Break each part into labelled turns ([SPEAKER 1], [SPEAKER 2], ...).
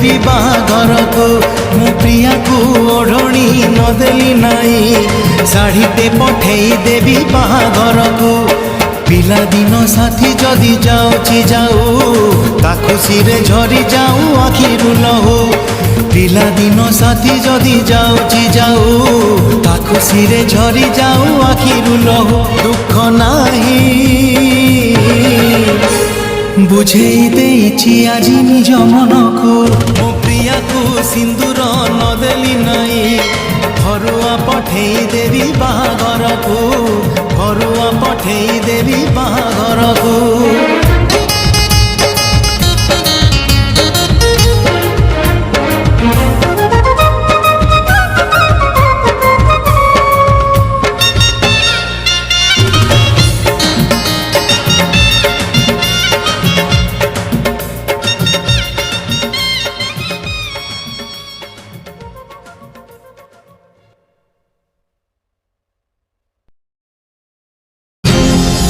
[SPEAKER 1] देवी बाहाघर को मु प्रिया को ओढ़णी नदेली नाई शाढ़ीटे पठेई देवी बाहाघर को पिला दिन साथी जदि जाऊची जाऊ ता खुशी रे झरी जाऊ आखिरु लहू पिला दिन साथी जदि जाऊची जाऊ ता खुशी रे झरी जाऊ आखिरु लहू दुख नाही बुझेई देइछि आजी निज मन को मो प्रिया को सिंदूर नदेली नाई घरुआ पठेई देवी बाहाघर को घरुआ पठेई देवी बाहाघर को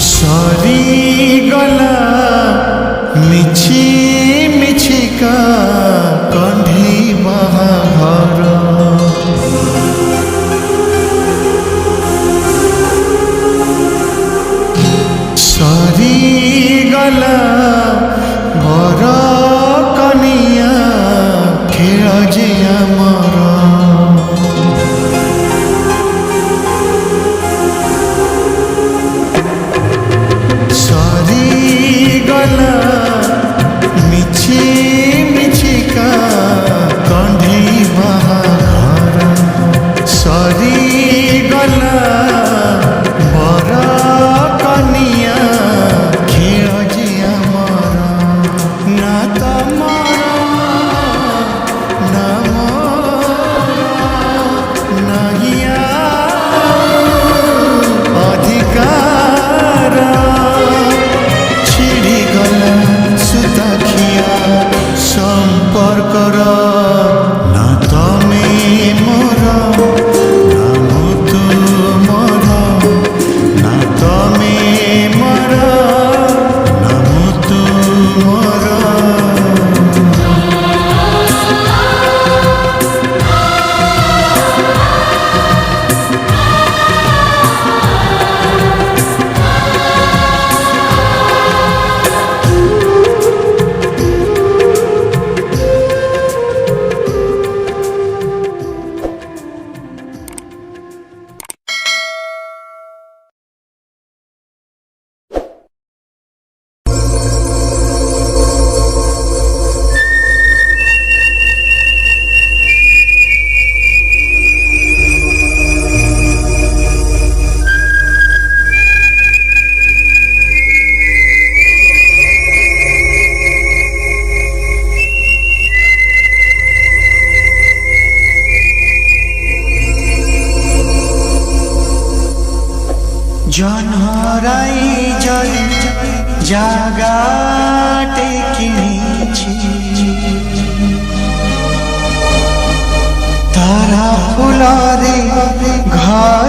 [SPEAKER 2] सरी गला मिछि मिछिका कंढी बाहाघर सरी गला बर कनिया खेल जे आमर मिछि मिछिका कंढी बाहाघर सरी गला बर कनिया खेल जे आमर ना तमर ना मोर नाहिया अधिकार संपर्कर ना तमे मोर ना तू मोर ना तमे मोर ना तू मोर जनहराई जरी जागाटे किनिछि तारा फुलरे घर